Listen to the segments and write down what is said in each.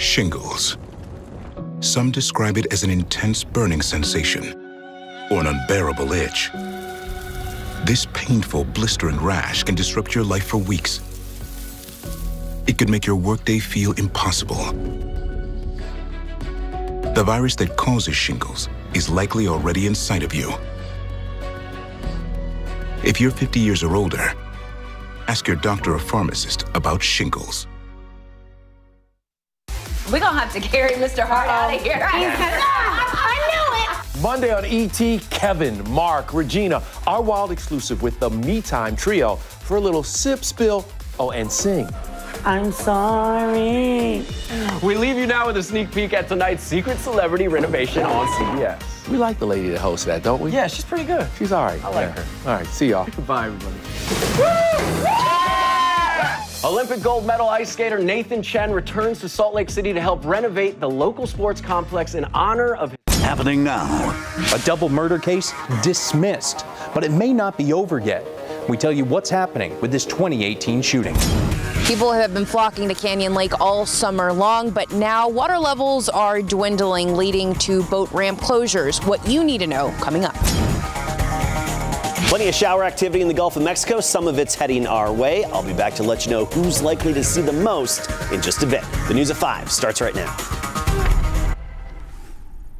Shingles. Some describe it as an intense burning sensation or an unbearable itch. This painful, blistering rash can disrupt your life for weeks. It could make your workday feel impossible. The virus that causes shingles is likely already inside of you. If you're 50 years or older, ask your doctor or pharmacist about shingles. We're going to have to carry Mr. Hart out of here. I knew it. Monday on ET, Kevin, Mark, Regina, our wild exclusive with the Me Time Trio for a little sip, spill, and sing. I'm sorry. We leave you now with a sneak peek at tonight's Secret Celebrity renovation on CBS. We like the lady that hosts that, don't we? Yeah, she's pretty good. She's all right. I like her. All right, see y'all. Goodbye, everybody. Olympic gold medal ice skater Nathan Chen returns to Salt Lake City to help renovate the local sports complex in honor of Happening now. A double murder case dismissed, but it may not be over yet. We tell you what's happening with this 2018 shooting. People have been flocking to Canyon Lake all summer long, but now water levels are dwindling, leading to boat ramp closures. What you need to know coming up. Plenty of shower activity in the Gulf of Mexico. Some of it's heading our way. I'll be back to let you know who's likely to see the most in just a bit. The news at 5 starts right now.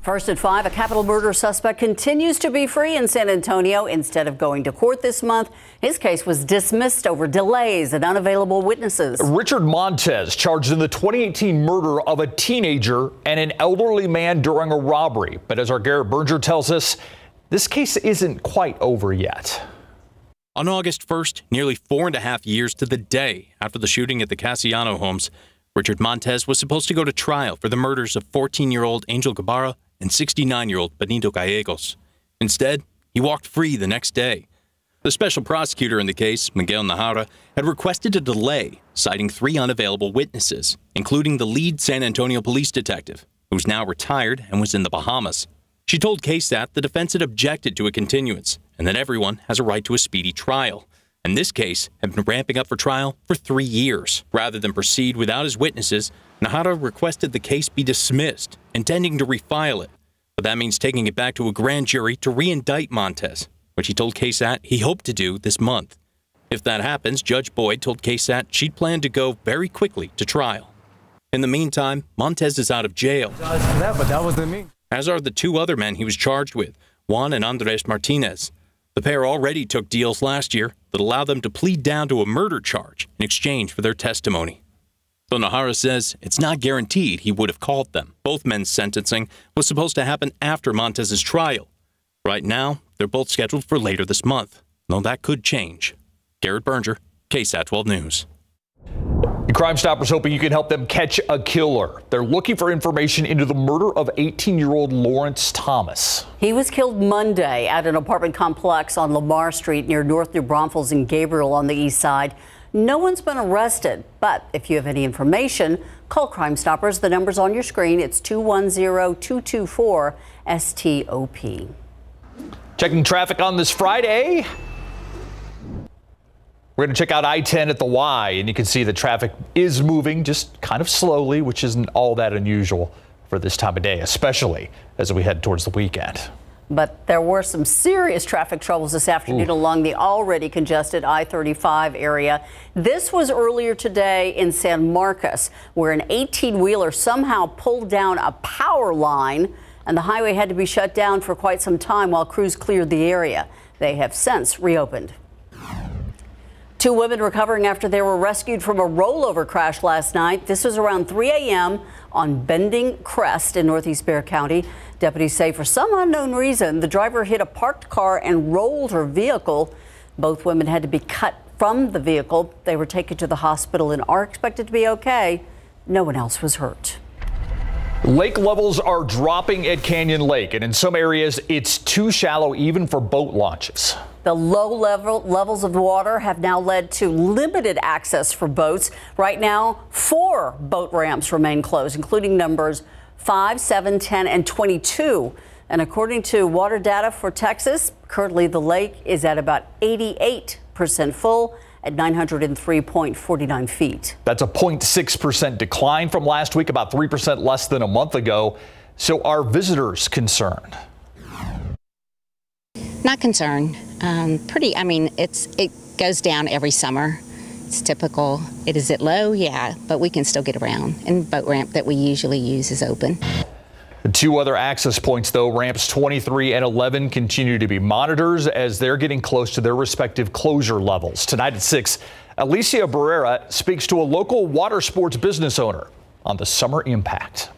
First at 5, a capital murder suspect continues to be free in San Antonio. Instead of going to court this month, his case was dismissed over delays and unavailable witnesses. Richard Montez charged in the 2018 murder of a teenager and an elderly man during a robbery. But as our Garrett Berger tells us, this case isn't quite over yet. On August 1st, nearly 4.5 years to the day after the shooting at the Casiano homes, Richard Montez was supposed to go to trial for the murders of 14-year-old Angel Guevara and 69-year-old Benito Gallegos. Instead, he walked free the next day. The special prosecutor in the case, Miguel Najera, had requested a delay, citing 3 unavailable witnesses, including the lead San Antonio police detective, who's now retired and was in the Bahamas. She told KSAT the defense had objected to a continuance and that everyone has a right to a speedy trial. And this case had been ramping up for trial for 3 years. Rather than proceed without his witnesses, Najera requested the case be dismissed, intending to refile it. But that means taking it back to a grand jury to re-indict Montez, which he told KSAT he hoped to do this month. If that happens, Judge Boyd told KSAT she'd planned to go very quickly to trial. In the meantime, Montez is out of jail. But that wasn't me. As are the 2 other men he was charged with, Juan and Andres Martinez. The pair already took deals last year that allowed them to plead down to a murder charge in exchange for their testimony. Though Najera says it's not guaranteed he would have called them. Both men's sentencing was supposed to happen after Montez's trial. Right now, they're both scheduled for later this month, though that could change. Garrett Berger, KSAT 12 News. Crime Stoppers hoping you can help them catch a killer. They're looking for information into the murder of 18-year-old Lawrence Thomas. He was killed Monday at an apartment complex on Lamar Street near North New Braunfels and Gabriel on the east side. No one's been arrested, but if you have any information, call Crime Stoppers. The number's on your screen. It's 210-224-STOP. Checking traffic on this Friday. We're going to check out I-10 at the Y, and you can see the traffic is moving just kind of slowly, which isn't all that unusual for this time of day, especially as we head towards the weekend. But there were some serious traffic troubles this afternoon along the already congested I-35 area. This was earlier today in San Marcos, where an 18-wheeler somehow pulled down a power line, and the highway had to be shut down for quite some time while crews cleared the area. They have since reopened. 2 women recovering after they were rescued from a rollover crash last night. This was around 3 a.m. on Bending Crest in Northeast Bexar County. Deputies say for some unknown reason, the driver hit a parked car and rolled her vehicle. Both women had to be cut from the vehicle. They were taken to the hospital and are expected to be okay. No one else was hurt. Lake levels are dropping at Canyon Lake, and in some areas it's too shallow even for boat launches. The low levels of water have now led to limited access for boats. Right now, 4 boat ramps remain closed, including numbers 5, 7, 10, and 22. And according to water data for Texas, currently the lake is at about 88% full at 903.49 feet. That's a 0.6% decline from last week, about 3% less than a month ago. So are visitors concerned? Not concerned. It goes down every summer. It's typical. Is it low? Yeah, but we can still get around. And the boat ramp that we usually use is open. The two other access points, though, ramps 23 and 11, continue to be monitored as they're getting close to their respective closure levels. Tonight at 6, Alicia Barrera speaks to a local water sports business owner on the summer impact.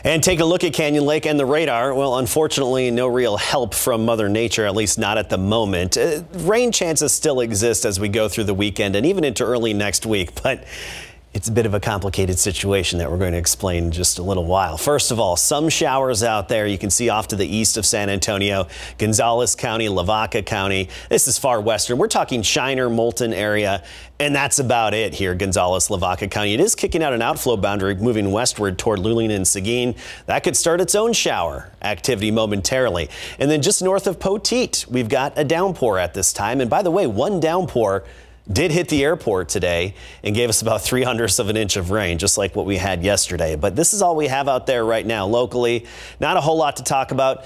And take a look at Canyon Lake and the radar. Well, unfortunately, no real help from Mother Nature, at least not at the moment. Rain chances still exist as we go through the weekend and even into early next week, but it's a bit of a complicated situation that we're going to explain in just a little while. First of all, some showers out there. You can see off to the east of San Antonio, Gonzales County, Lavaca County. This is far western. We're talking Shiner, Moulton area, and that's about it here, Gonzales, Lavaca County. It is kicking out an outflow boundary moving westward toward Luling and Seguin. That could start its own shower activity momentarily. And then just north of Poteet, we've got a downpour at this time. And by the way, one downpour did hit the airport today and gave us about 3/100 of an inch of rain, just like what we had yesterday. But this is all we have out there right now locally. Not a whole lot to talk about.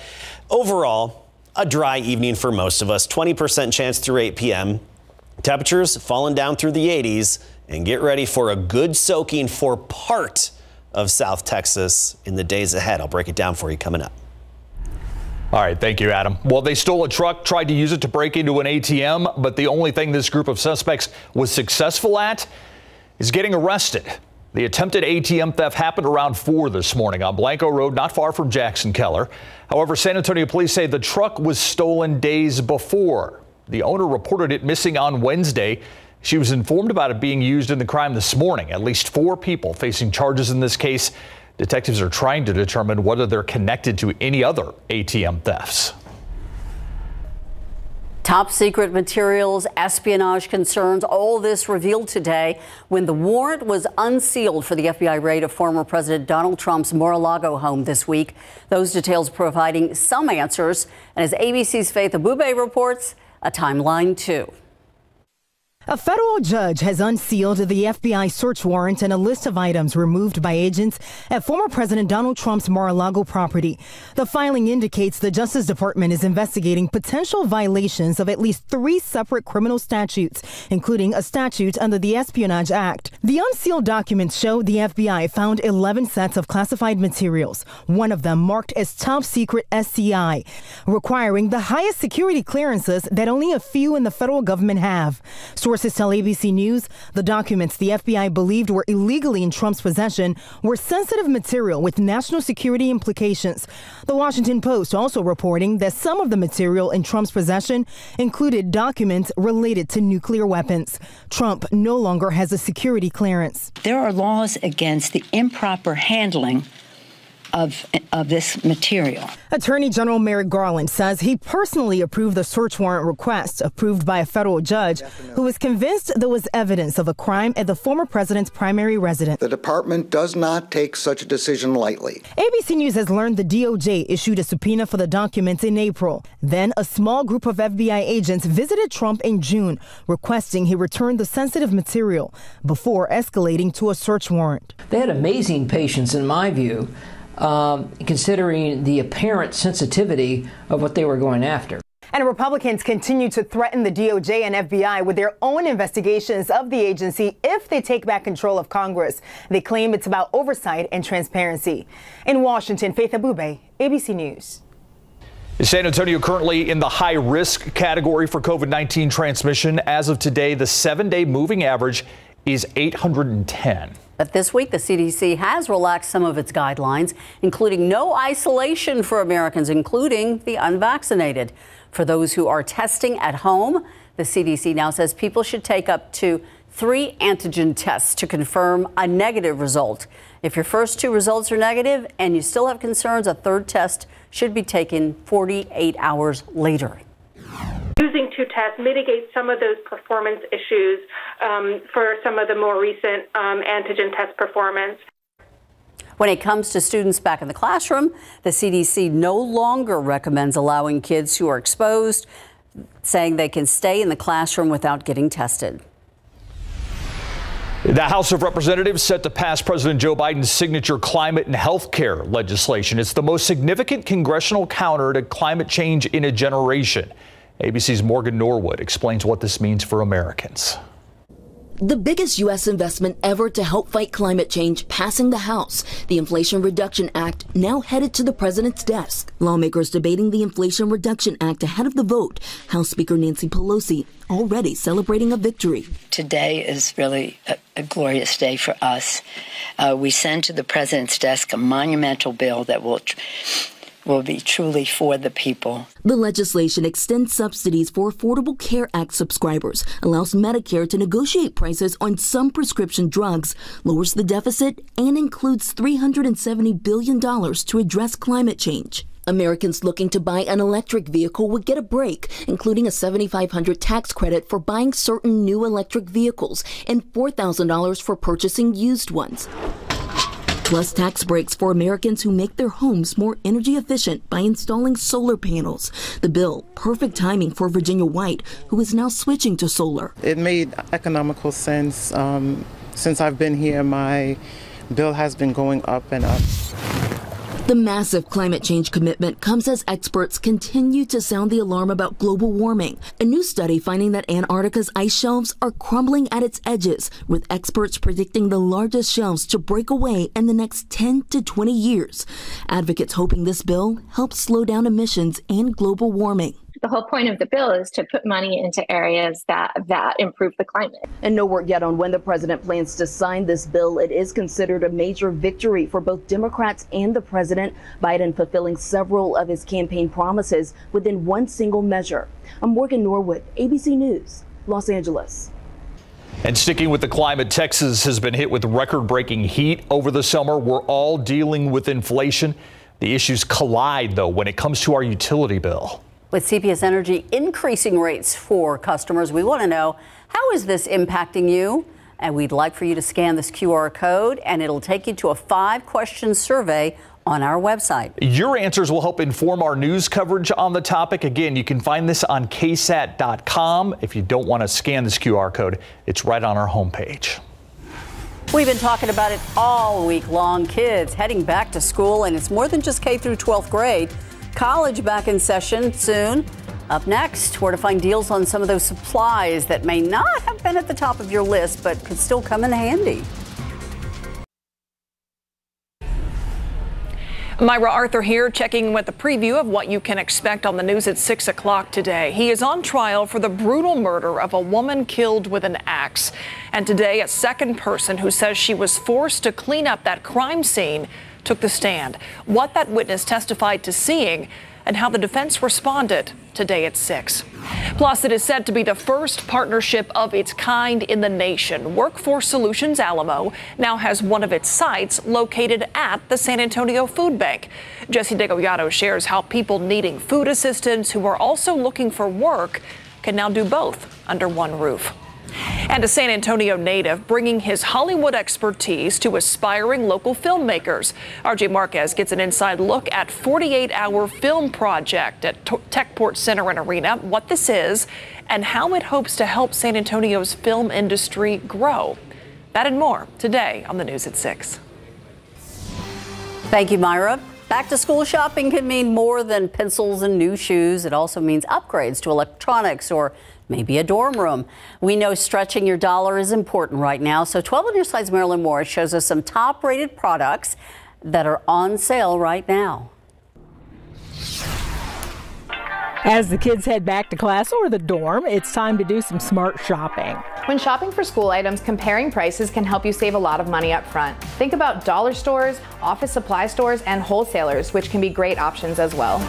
Overall, a dry evening for most of us. 20% chance through 8 p.m. Temperatures falling down through the 80s. And get ready for a good soaking for part of South Texas in the days ahead. I'll break it down for you coming up. All right, thank you, Adam. Well, they stole a truck, tried to use it to break into an ATM, but the only thing this group of suspects was successful at is getting arrested. The attempted ATM theft happened around 4 this morning on Blanco Road, not far from Jackson Keller. However, San Antonio police say the truck was stolen days before. The owner reported it missing on Wednesday. She was informed about it being used in the crime this morning. At least 4 people facing charges in this case. Detectives are trying to determine whether they're connected to any other ATM thefts. Top secret materials, espionage concerns, all this revealed today when the warrant was unsealed for the FBI raid of former President Donald Trump's Mar-a-Lago home this week. Those details providing some answers. And as ABC's Faith Abube reports, a timeline too. A federal judge has unsealed the FBI search warrant and a list of items removed by agents at former President Donald Trump's Mar-a-Lago property. The filing indicates the Justice Department is investigating potential violations of at least 3 separate criminal statutes, including a statute under the Espionage Act. The unsealed documents show the FBI found 11 sets of classified materials, one of them marked as top secret SCI, requiring the highest security clearances that only a few in the federal government have. Sources tell ABC News the documents the FBI believed were illegally in Trump's possession were sensitive material with national security implications. The Washington Post also reporting that some of the material in Trump's possession included documents related to nuclear weapons. Trump no longer has a security clearance. There are laws against the improper handling of this material. Attorney General Merrick Garland says he personally approved the search warrant request approved by a federal judge who was convinced there was evidence of a crime at the former president's primary residence. The department does not take such a decision lightly. ABC News has learned the DOJ issued a subpoena for the documents in April. Then a small group of FBI agents visited Trump in June, requesting he return the sensitive material before escalating to a search warrant. They had amazing patience, in my view, considering the apparent sensitivity of what they were going after. And Republicans continue to threaten the DOJ and FBI with their own investigations of the agency if they take back control of Congress. They claim it's about oversight and transparency. In Washington, Faith Abube, ABC News. San Antonio currently in the high-risk category for COVID-19 transmission. As of today, the 7-day moving average is 810. But this week, the CDC has relaxed some of its guidelines, including no isolation for Americans, including the unvaccinated. For those who are testing at home, the CDC now says people should take up to 3 antigen tests to confirm a negative result. If your first 2 results are negative and you still have concerns, a 3rd test should be taken 48 hours later. Using 2 tests mitigates some of those performance issues for some of the more recent antigen test performance. When it comes to students back in the classroom, the CDC no longer recommends allowing kids who are exposed saying they can stay in the classroom without getting tested. The House of Representatives set to pass President Joe Biden's signature climate and health care legislation. It's the most significant congressional counter to climate change in a generation. ABC's Morgan Norwood explains what this means for Americans. The biggest U.S. investment ever to help fight climate change passing the House. The Inflation Reduction Act now headed to the president's desk. Lawmakers debating the Inflation Reduction Act ahead of the vote. House Speaker Nancy Pelosi already celebrating a victory. Today is really a glorious day for us. We send to the president's desk a monumental bill that will be truly for the people. The legislation extends subsidies for Affordable Care Act subscribers, allows Medicare to negotiate prices on some prescription drugs, lowers the deficit, and includes $370 billion to address climate change. Americans looking to buy an electric vehicle would get a break, including a $7,500 tax credit for buying certain new electric vehicles and $4,000 for purchasing used ones. Plus tax breaks for Americans who make their homes more energy efficient by installing solar panels. The bill, perfect timing for Virginia White, who is now switching to solar. It made economical sense. Since I've been here, my bill has been going up and up. The massive climate change commitment comes as experts continue to sound the alarm about global warming. A new study finding that Antarctica's ice shelves are crumbling at its edges, with experts predicting the largest shelves to break away in the next 10 to 20 years. Advocates hoping this bill helps slow down emissions and global warming. The whole point of the bill is to put money into areas that improve the climate. And no word yet on when the president plans to sign this bill. It is considered a major victory for both Democrats and the president. Biden fulfilling several of his campaign promises within one single measure. I'm Morgan Norwood, ABC News, Los Angeles. And sticking with the climate, Texas has been hit with record-breaking heat over the summer. We're all dealing with inflation. The issues collide, though, when it comes to our utility bill. With CPS Energy increasing rates for customers, we want to know, how is this impacting you? And we'd like for you to scan this QR code, and it'll take you to a 5-question survey on our website. Your answers will help inform our news coverage on the topic. Again, you can find this on KSAT.com. If you don't want to scan this QR code, it's right on our homepage. We've been talking about it all week long. Kids heading back to school, and it's more than just K through 12th grade. College back in session soon. Up next, where to find deals on some of those supplies that may not have been at the top of your list, but could still come in handy. Myra Arthur here, checking with a preview of what you can expect on the news at 6 o'clock today. He is on trial for the brutal murder of a woman killed with an axe. And today, a second person who says she was forced to clean up that crime scene took the stand. What that witness testified to seeing and how the defense responded today at 6. Plus, it is said to be the first partnership of its kind in the nation. Workforce Solutions Alamo now has one of its sites located at the San Antonio Food Bank. Jesse DeGollado shares how people needing food assistance who are also looking for work can now do both under one roof. And a San Antonio native bringing his Hollywood expertise to aspiring local filmmakers. RJ Marquez gets an inside look at 48-hour film project at Techport Center and Arena, what this is, and how it hopes to help San Antonio's film industry grow. That and more today on the news at 6. Thank you, Myra. Back to school shopping can mean more than pencils and new shoes. It also means upgrades to electronics or maybe a dorm room. We know stretching your dollar is important right now, so 12 on your side's Marilyn Morris shows us some top-rated products that are on sale right now. As the kids head back to class or the dorm, it's time to do some smart shopping. When shopping for school items, comparing prices can help you save a lot of money up front. Think about dollar stores, office supply stores, and wholesalers, which can be great options as well.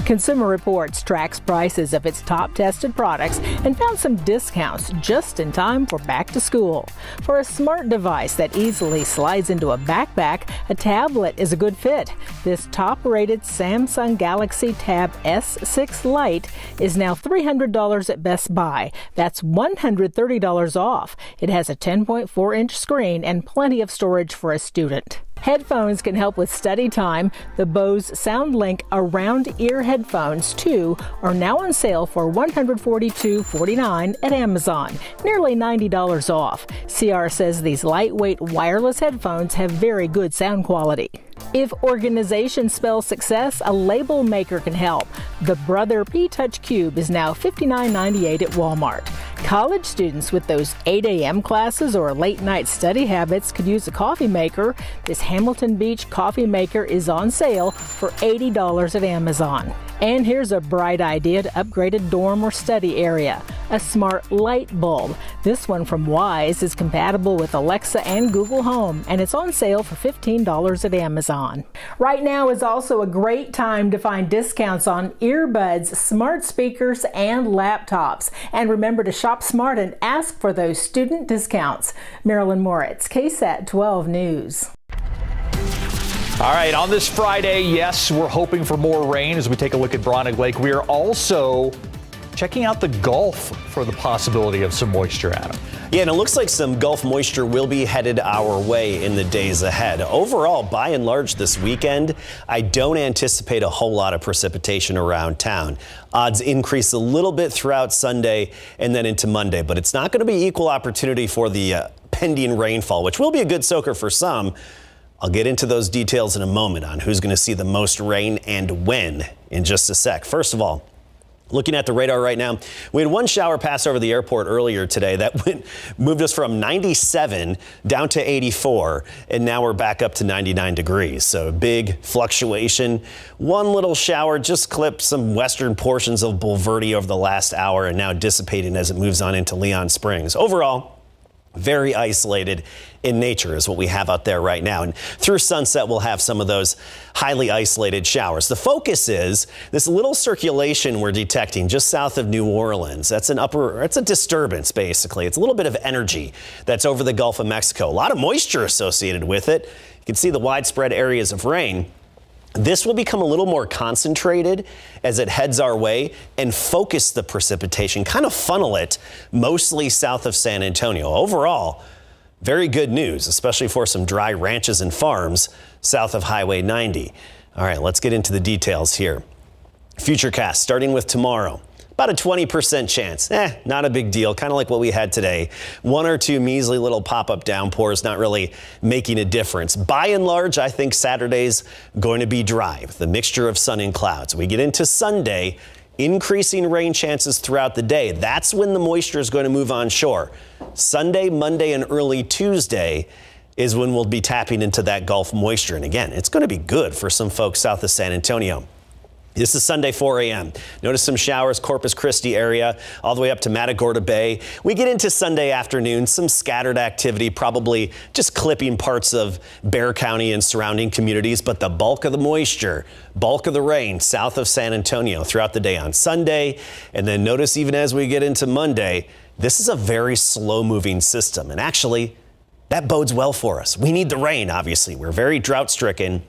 Consumer Reports tracks prices of its top tested products and found some discounts just in time for back to school. For a smart device that easily slides into a backpack, a tablet is a good fit. This top-rated Samsung Galaxy Tab S6 Lite is now $300 at Best Buy. That's $130 off. It has a 10.4-inch screen and plenty of storage for a student. Headphones can help with study time. The Bose Soundlink around-ear headphones, too, are now on sale for $142.49 at Amazon, nearly $90 off. CR says these lightweight wireless headphones have very good sound quality. If organization spells success, a label maker can help. The Brother P-Touch Cube is now $59.98 at Walmart. College students with those 8 a.m. classes or late-night study habits could use a coffee maker. This Hamilton Beach coffee maker is on sale for $80 at Amazon. And here's a bright idea to upgrade a dorm or study area: a smart light bulb. This one from Wise is compatible with Alexa and Google Home, and it's on sale for $15 at Amazon. Right now is also a great time to find discounts on earbuds, smart speakers, and laptops. And remember to shop smart and ask for those student discounts. Marilyn Moritz, KSAT 12 News. All right, on this Friday, yes, we're hoping for more rain as we take a look at Bronick Lake. We are also checking out the Gulf for the possibility of some moisture, Adam. Yeah, and it looks like some Gulf moisture will be headed our way in the days ahead. Overall, by and large this weekend, I don't anticipate a whole lot of precipitation around town. Odds increase a little bit throughout Sunday and then into Monday, but it's not going to be equal opportunity for the pending rainfall, which will be a good soaker for some. I'll get into those details in a moment on who's going to see the most rain and when in just a sec. First of all, looking at the radar right now, we had one shower pass over the airport earlier today that moved us from 97 down to 84, and now we're back up to 99 degrees. So big fluctuation. One little shower just clipped some western portions of Bulverde over the last hour and now dissipating as it moves on into Leon Springs. Overall, very isolated in nature is what we have out there right now. And through sunset, we'll have some of those highly isolated showers. The focus is this little circulation we're detecting just south of New Orleans. That's a disturbance, basically. It's a little bit of energy that's over the Gulf of Mexico. A lot of moisture associated with it. You can see the widespread areas of rain. This will become a little more concentrated as it heads our way and focus the precipitation, kind of funnel it mostly south of San Antonio. Overall, very good news, especially for some dry ranches and farms south of Highway 90. All right, let's get into the details here. Futurecast starting with tomorrow. About a 20% chance. Not a big deal. Kind of like what we had today. One or two measly little pop-up downpours, not really making a difference. By and large, I think Saturday's going to be dry with a mixture of sun and clouds. We get into Sunday, increasing rain chances throughout the day. That's when the moisture is going to move onshore. Sunday, Monday, and early Tuesday is when we'll be tapping into that Gulf moisture. And again, it's going to be good for some folks south of San Antonio. This is Sunday, 4 a.m. Notice some showers, Corpus Christi area, all the way up to Matagorda Bay. We get into Sunday afternoon, some scattered activity, probably just clipping parts of Bexar County and surrounding communities, but the bulk of the moisture, bulk of the rain south of San Antonio throughout the day on Sunday. And then notice even as we get into Monday, this is a very slow-moving system. And actually, that bodes well for us. We need the rain, obviously. We're very drought-stricken.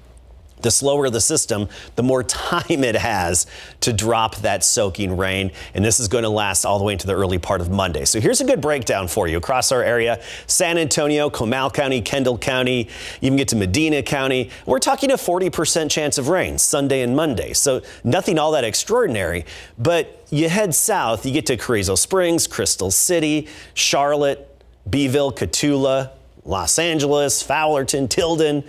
The slower the system, the more time it has to drop that soaking rain. And this is going to last all the way into the early part of Monday. So here's a good breakdown for you across our area. San Antonio, Comal County, Kendall County, you can get to Medina County. We're talking a 40% chance of rain Sunday and Monday. So nothing all that extraordinary. But you head south, you get to Carrizo Springs, Crystal City, Charlotte, Beeville, Cotulla, Los Angeles, Fowlerton, Tilden.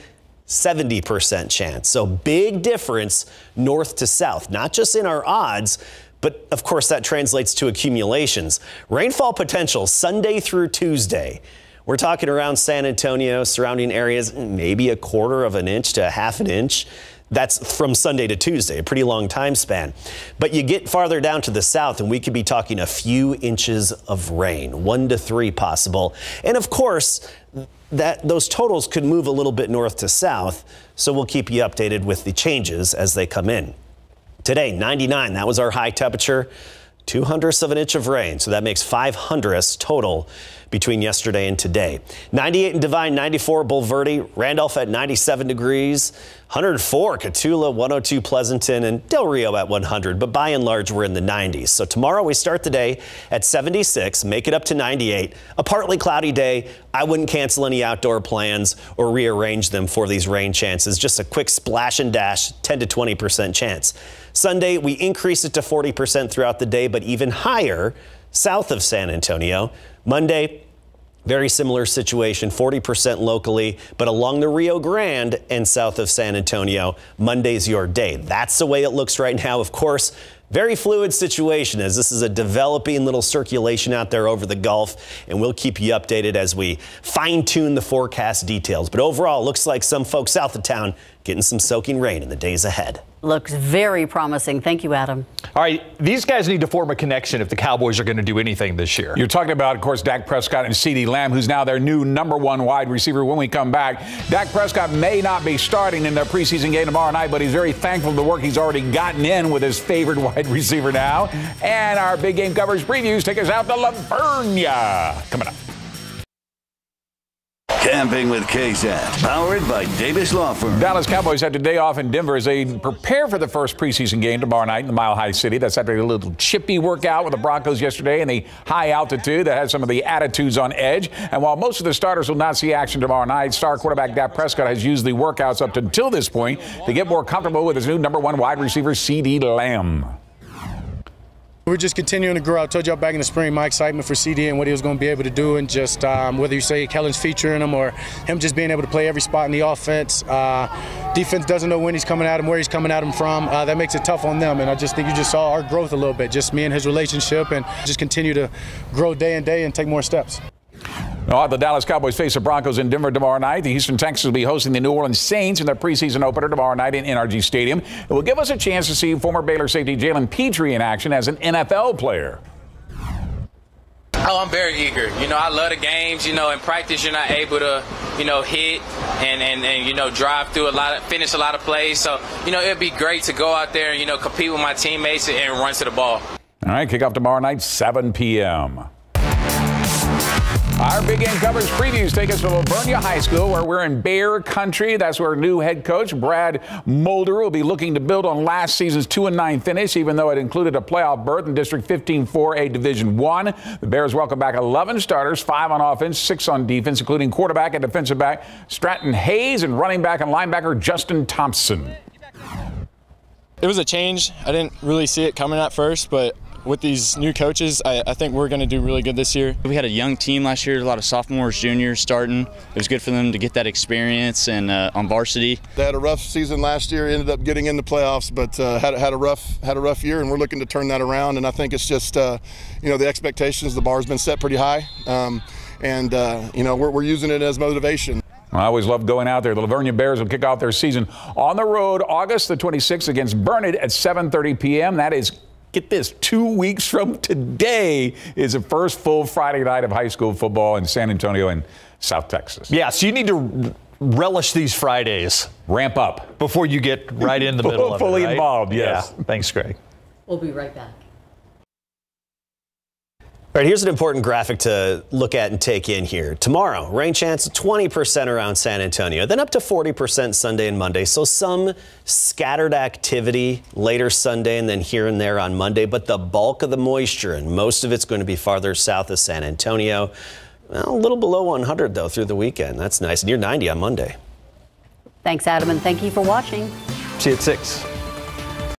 70% chance. So big difference north to south, not just in our odds, but of course that translates to accumulations. Rainfall potential Sunday through Tuesday. We're talking around San Antonio, surrounding areas, maybe a quarter of an inch to a half an inch. That's from Sunday to Tuesday, a pretty long time span. But you get farther down to the south and we could be talking a few inches of rain, 1 to 3 possible. And of course, those totals could move a little bit north to south, so we'll keep you updated with the changes as they come in. Today, 99, that was our high temperature. 2/100 of an inch of rain, so that makes 5/100 total between yesterday and today. 98 in Divine, 94 Bulverde, Randolph at 97 degrees, 104 Cotulla, 102 Pleasanton, and Del Rio at 100. But by and large, we're in the 90s. So tomorrow we start the day at 76, make it up to 98. A partly cloudy day. I wouldn't cancel any outdoor plans or rearrange them for these rain chances. Just a quick splash and dash, 10 to 20% chance. Sunday, we increase it to 40% throughout the day, but even higher south of San Antonio. Monday, very similar situation, 40% locally, but along the Rio Grande and south of San Antonio, Monday's your day. That's the way it looks right now. Of course, very fluid situation as this is a developing little circulation out there over the Gulf, and we'll keep you updated as we fine-tune the forecast details. But overall, looks like some folks south of town getting some soaking rain in the days ahead. Looks very promising. Thank you, Adam. All right, these guys need to form a connection if the Cowboys are going to do anything this year. You're talking about, of course, Dak Prescott and CeeDee Lamb, who's now their new #1 wide receiver. When we come back, Dak Prescott may not be starting in their preseason game tomorrow night, but he's very thankful for the work he's already gotten in with his favorite wide receiver now. And our big game coverage previews take us out to Lavernia. Coming up. Camping with KSAT, powered by Davis Law Firm. Dallas Cowboys had today off in Denver as they prepare for the first preseason game tomorrow night in the Mile High City. That's after a little chippy workout with the Broncos yesterday in the high altitude that had some of the attitudes on edge. And while most of the starters will not see action tomorrow night, star quarterback Dak Prescott has used the workouts up until this point to get more comfortable with his new #1 wide receiver, CeeDee Lamb. We're just continuing to grow. I told y'all back in the spring my excitement for CD and what he was going to be able to do, and just whether you say Kellen's featuring him or him just being able to play every spot in the offense. Defense doesn't know when he's coming at him, where he's coming at him from. That makes it tough on them, and I just think you just saw our growth a little bit, just me and his relationship, and just continue to grow day and day and take more steps. The Dallas Cowboys face the Broncos in Denver tomorrow night. The Houston Texans will be hosting the New Orleans Saints in their preseason opener tomorrow night in NRG Stadium. It will give us a chance to see former Baylor safety Jalen Petrie in action as an NFL player. Oh, I'm very eager. I love the games. In practice, you're not able to, hit and drive through finish a lot of plays. So, it'd be great to go out there and, compete with my teammates and run to the ball. All right, kickoff tomorrow night, 7 p.m. Our big game coverage previews take us to Lavernia High School, where we're in Bear Country. That's where new head coach Brad Mulder will be looking to build on last season's 2-9 finish, even though it included a playoff berth in District 15 4A Division I. The Bears welcome back 11 starters, 5 on offense, 6 on defense, including quarterback and defensive back Stratton Hayes and running back and linebacker Justin Thompson. It was a change. I didn't really see it coming at first, but with these new coaches, I think we're going to do really good this year. We had a young team last year, a lot of sophomores, juniors starting. It was good for them to get that experience and on varsity. They had a rough season last year, ended up getting in the playoffs, but had a rough year, and we're looking to turn that around. And I think it's just the expectations, the bar's been set pretty high, we're using it as motivation. I always love going out there. The Lavernia Bears will kick off their season on the road August the 26th against Burnett at 7:30 p.m. That is, get this, 2 weeks from today is the first full Friday night of high school football in San Antonio and South Texas. Yeah, so you need to relish these Fridays. Ramp up. Before you get right in the middle of it, Fully right? involved, yes. Yeah. Thanks, Greg. We'll be right back. All right, here's an important graphic to look at and take in here. Tomorrow, rain chance 20% around San Antonio, then up to 40% Sunday and Monday. So some scattered activity later Sunday and then here and there on Monday. But the bulk of the moisture, and most of it's going to be farther south of San Antonio. Well, a little below 100, though, through the weekend. That's nice. Near 90 on Monday. Thanks, Adam, and thank you for watching. See you at 6.